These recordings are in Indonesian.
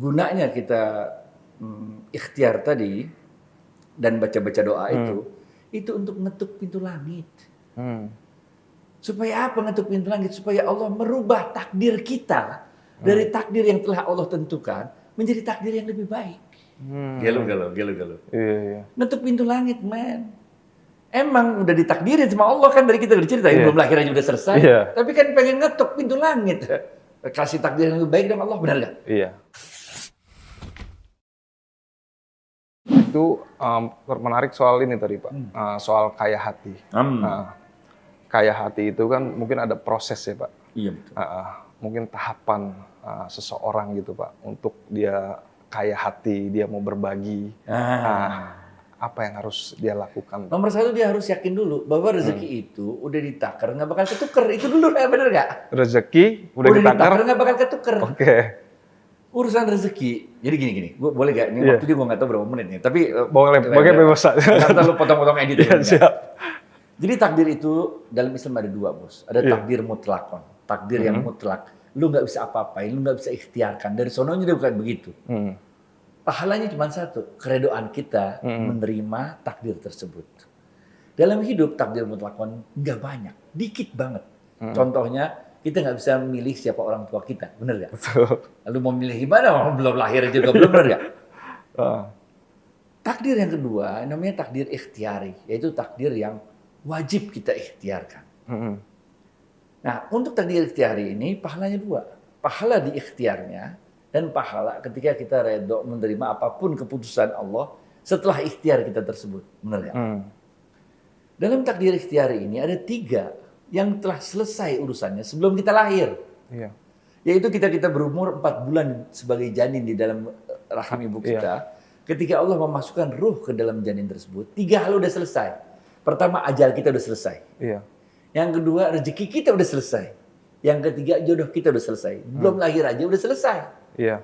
gunanya kita ikhtiar tadi dan baca-baca doa itu untuk ngetuk pintu langit. Supaya apa ngetuk pintu langit? Supaya Allah merubah takdir kita dari takdir yang telah Allah tentukan menjadi takdir yang lebih baik. Gelo. Iya. Ngetuk pintu langit, man. Emang udah ditakdirin sama Allah kan, dari kita udah cerita, belum lahir aja udah selesai. Tapi kan pengen ngetuk pintu langit. Kasih takdir yang lebih baik dengan Allah, benar nggak? Iya. Itu menarik soal ini tadi Pak, soal kaya hati. Kaya hati itu kan mungkin ada proses ya Pak. Iya betul. Mungkin tahapan seseorang gitu Pak, untuk dia kaya hati, dia mau berbagi. Apa yang harus dia lakukan? Nomor satu, dia harus yakin dulu bahwa rezeki itu udah ditakar, nggak bakal ketuker. Itu dulu, bener nggak? Rezeki udah ditakar, nggak bakal ketuker. Oke. Urusan rezeki, jadi gini, boleh gak? Ini waktu juga gue nggak tahu berapa menit nih, tapi boleh bebas. Ntar lu potong-potong edit. Siap. Jadi takdir itu dalam Islam ada dua, bos. Ada takdir mutlakon, takdir yang mutlak. Lu nggak bisa apa-apain, lu nggak bisa ikhtiarkan. Dari sononya dia bukan begitu. Pahalanya cuma satu, keredoan kita menerima takdir tersebut. Dalam hidup takdir mutlakon nggak banyak, dikit banget. Contohnya, kita nggak bisa memilih siapa orang tua kita, bener nggak? Betul. Lalu mau milih gimana? Belum lahir juga belum, bener nggak? Takdir yang kedua namanya takdir ikhtiari, yaitu takdir yang wajib kita ikhtiarkan. Nah, untuk takdir ikhtiari ini pahalanya dua, pahala di ikhtiarnya dan pahala ketika kita redho menerima apapun keputusan Allah setelah ikhtiar kita tersebut. Benar ya? Dalam takdir ikhtiari ini ada 3 yang telah selesai urusannya sebelum kita lahir. Iya. Yaitu kita berumur 4 bulan sebagai janin di dalam rahim ibu kita. Ketika Allah memasukkan ruh ke dalam janin tersebut, 3 hal udah selesai. Pertama, ajal kita udah selesai. Iya. Yang kedua, rezeki kita udah selesai. Yang ketiga, jodoh kita udah selesai. Belum lahir aja udah selesai. Iya.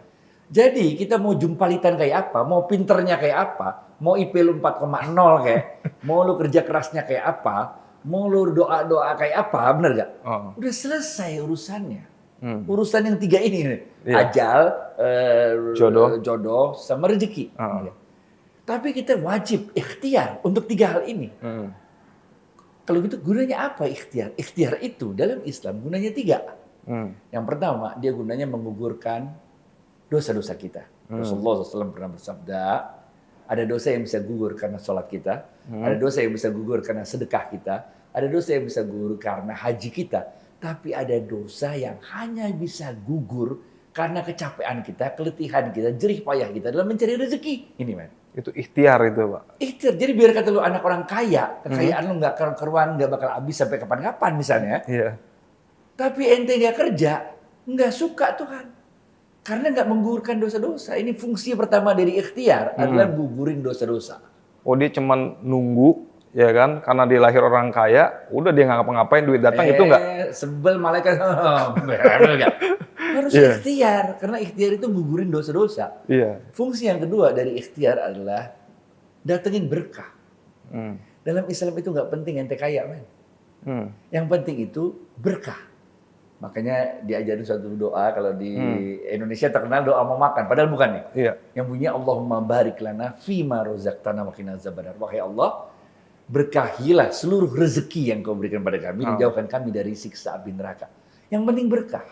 Jadi kita mau jumpalitan kayak apa, mau pinternya kayak apa, mau IP lu 4,0 kayak, mau lu kerja kerasnya kayak apa, mau lu doa-doa kayak apa, bener gak? Udah selesai urusannya. Urusan yang 3 ini, ajal, jodoh, sama rezeki. Tapi kita wajib ikhtiar untuk 3 hal ini. Kalau gitu gunanya apa ikhtiar? Ikhtiar itu dalam Islam gunanya 3. Yang pertama, dia gunanya menggugurkan dosa-dosa kita. Rasulullah SAW pernah bersabda, ada dosa yang bisa gugur karena sholat kita, ada dosa yang bisa gugur karena sedekah kita, ada dosa yang bisa gugur karena haji kita, tapi ada dosa yang hanya bisa gugur karena kecapean kita, keletihan kita, jerih payah kita dalam mencari rezeki. Ini, man. Itu ikhtiar itu, Pak. Ikhtiar. Jadi biar kata lu anak orang kaya, kekayaan lu nggak keruan, nggak bakal habis sampai kapan-kapan misalnya. Iya. Tapi ente nggak kerja, nggak suka Tuhan. Karena nggak menggugurkan dosa-dosa. Ini fungsi pertama dari ikhtiar adalah gugurin dosa-dosa. Oh, dia cuman nunggu, ya kan? Karena dia lahir orang kaya, udah dia nggak ngapa-ngapain, duit datang itu nggak? Sebel malaikat. Harus ikhtiar. Karena ikhtiar itu gugurin dosa-dosa. Iya. Fungsi yang kedua dari ikhtiar adalah datengin berkah. Dalam Islam itu nggak penting ente kaya, men. Yang penting itu berkah. Makanya diajarin suatu doa, kalau di Indonesia terkenal doa mau makan, padahal bukan nih. Iya. Yang bunyinya Allahumma barik lana fima rozaqtana wa qina azabannar. Wahai Allah, berkahilah seluruh rezeki yang kau berikan pada kami dan jauhkan kami dari siksa api neraka. Yang penting berkah.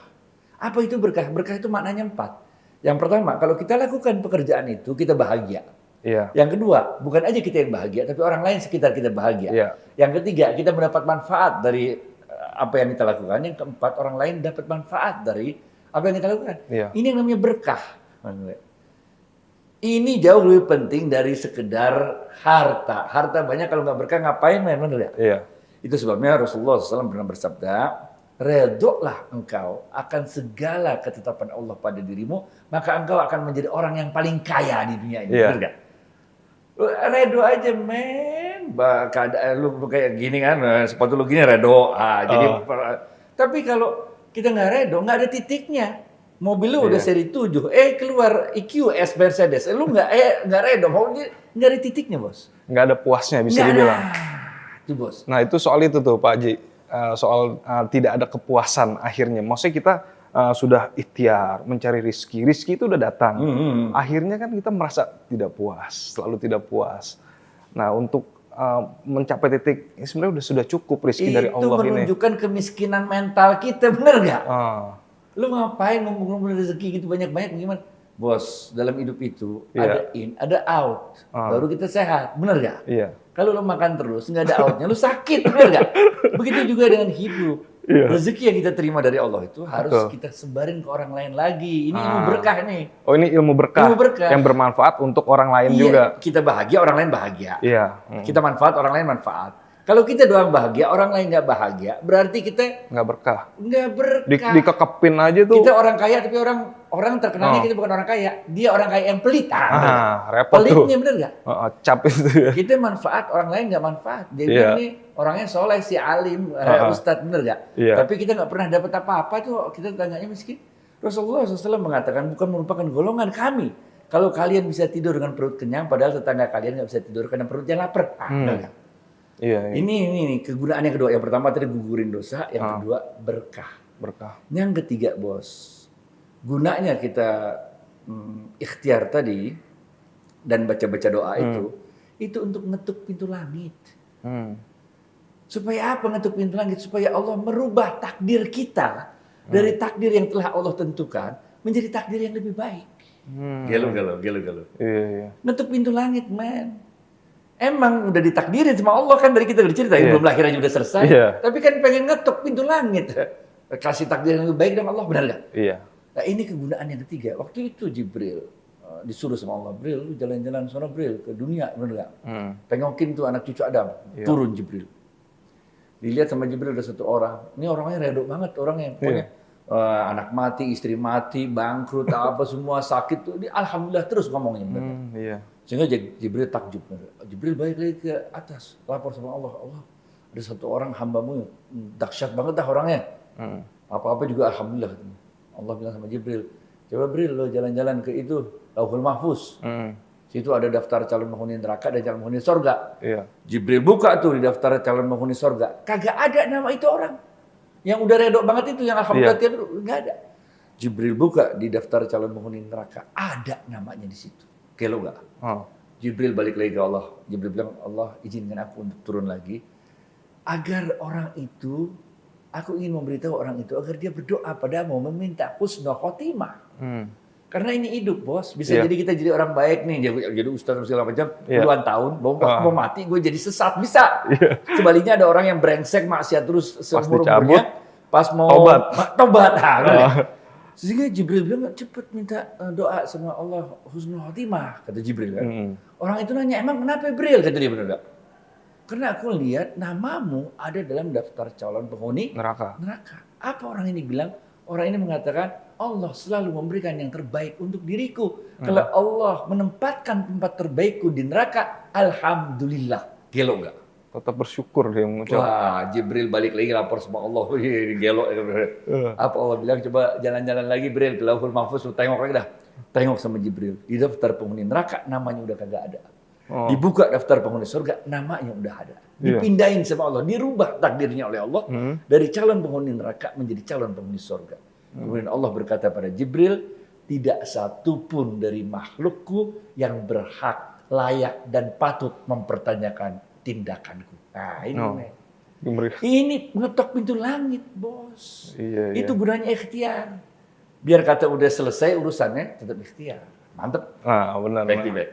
Apa itu berkah? Berkah itu maknanya 4. Yang pertama, kalau kita lakukan pekerjaan itu, kita bahagia. Iya. Yang kedua, bukan aja kita yang bahagia, tapi orang lain sekitar kita bahagia. Iya. Yang ketiga, kita mendapat manfaat dari apa yang kita lakukan. Yang keempat, orang lain dapat manfaat dari apa yang kita lakukan. Iya. Ini yang namanya berkah. Ini jauh lebih penting dari sekedar harta. Harta banyak, kalau nggak berkah ngapain, bener ya? Iya. Itu sebabnya Rasulullah SAW pernah bersabda, redoklah engkau akan segala ketetapan Allah pada dirimu, maka engkau akan menjadi orang yang paling kaya di dunia ini. Iya. Bener gak? Redo aja, men. Keadaan lu kayak gini kan, sepatu lu gini redo. Tapi kalau kita nggak redo, nggak ada titiknya. Mobil lu udah seri 7, keluar EQS Mercedes, lu nggak redo, mau nggak ada titiknya, bos. Nggak ada puasnya, bisa dibilang. Itu, bos. Nah, itu soal itu tuh, Pak Haji. Soal tidak ada kepuasan akhirnya. Maksudnya kita sudah ikhtiar mencari rizki itu udah datang. Akhirnya kan kita merasa tidak puas, selalu tidak puas. Nah, untuk mencapai titik ini sebenarnya sudah cukup rizki dari Allah ini. Itu menunjukkan kemiskinan mental kita, bener nggak? Lu ngapain ngomong-ngomong rezeki gitu banyak-banyak gimana? Bos, dalam hidup itu ada in, ada out. Baru kita sehat, bener nggak? Iya. Kalau lu makan terus, nggak ada outnya, lu sakit, bener nggak? Begitu juga dengan hidup. Rezeki yang kita terima dari Allah itu harus kita sebarin ke orang lain lagi. Ini ilmu berkah nih. Oh, ini ilmu berkah yang bermanfaat untuk orang lain juga. Kita bahagia, orang lain bahagia. Iya. Kita manfaat, orang lain manfaat. Kalau kita doang bahagia, orang lain nggak bahagia, berarti kita nggak berkah. Nggak berkah. Dikekepin aja tuh. Kita orang kaya, tapi orang terkenalnya kita bukan orang kaya. Dia orang kaya yang pelit. Repot tuh. Pelitnya bener nggak? Cap itu ya. Kita manfaat, orang lain nggak manfaat. Dia bilang nih, orangnya soleh, si alim, ustadz, bener nggak? Tapi kita nggak pernah dapat apa-apa tuh, kita tanyanya miskin. Rasulullah SAW mengatakan, bukan merupakan golongan kami. Kalau kalian bisa tidur dengan perut kenyang, padahal tetangga kalian nggak bisa tidur karena perutnya lapar. Bener nggak? Iya. Ini kegunaan yang kedua. Yang pertama tadi gugurin dosa, yang kedua berkah. Yang ketiga, bos, gunanya kita ikhtiar tadi dan baca-baca doa itu untuk ngetuk pintu langit. Supaya apa ngetuk pintu langit? Supaya Allah merubah takdir kita dari takdir yang telah Allah tentukan menjadi takdir yang lebih baik. Gelo. Iya. Ngetuk pintu langit, man. Emang udah ditakdirin sama Allah kan, dari kita udah cerita, belum lahir aja udah selesai. Tapi kan pengen ngetuk pintu langit. Kasih takdir yang lebih baik dengan Allah, benar nggak? Iya. Nah, ini kegunaan yang ketiga. Waktu itu Jibril disuruh sama Allah, Bril, lu jalan-jalan sana Bril ke dunia, benar nggak? Tengokin tuh anak cucu Adam. Turun Jibril. Dilihat sama Jibril ada satu orang. Ini orangnya redo banget, orangnya. Pokoknya anak mati, istri mati, bangkrut, apa semua sakit tuh. Dia alhamdulillah terus ngomongnya, benar. Iya. Sehingga Jibril takjub. Jibril balik lagi ke atas, lapor sama Allah. Allah, ada satu orang hambamu dahsyat banget dah orangnya. Apa-apa juga alhamdulillah. Allah bilang sama Jibril, coba Jibril lo jalan-jalan ke itu, Lauhul Mahfuz. Situ ada daftar calon penghuni neraka dan calon penghuni sorga. Jibril buka tuh di daftar calon penghuni sorga. Kagak ada nama itu orang. Yang udah redok banget itu, yang alhamdulillah nggak ada. Jibril buka di daftar calon penghuni neraka. Ada namanya di situ. Kelo gak? Jibril balik lagi ke Allah. Jibril bilang, Allah izinkan aku untuk turun lagi. Agar orang itu, aku ingin memberitahu orang itu, agar dia berdoa padamu, meminta husnul khotimah. Karena ini hidup, bos. Bisa jadi kita jadi orang baik nih. Jadi ustaz segala macam, puluhan tahun. Waktu mau mati, gue jadi sesat. Bisa. Sebaliknya ada orang yang brengsek, maksiat terus seumur umurnya. Pas mau tobat. Sehingga Jibril bilang, cepet minta doa sama Allah husnul khotimah, kata Jibril kan. Orang itu nanya, emang kenapa Jibril? Kata dia, benar gak? Karena aku lihat namamu ada dalam daftar calon penghuni neraka. Apa orang ini bilang? Orang ini mengatakan, Allah selalu memberikan yang terbaik untuk diriku. Kalau Allah menempatkan tempat terbaikku di neraka, alhamdulillah. Gelo gak? Tetap bersyukur dia mengucap. Wah, Jibril balik lagi lapor sama Allah. Gelo. Apa Allah bilang, coba jalan-jalan lagi Jibril ke Lauhul Mahfuz, lu tengok lagi dah. Tengok sama Jibril. Di daftar penghuni neraka namanya udah kagak ada. Dibuka daftar penghuni surga, namanya udah ada. Dipindahin sama Allah, dirubah takdirnya oleh Allah dari calon penghuni neraka menjadi calon penghuni surga. Kemudian Allah berkata pada Jibril, tidak satu pun dari makhlukku yang berhak, layak dan patut mempertanyakan tindakanku. Nah, ini ngetok pintu langit, bos. Itu gunanya ikhtiar. Biar kata udah selesai urusannya, tetap ikhtiar. Mantep. Benar. Back.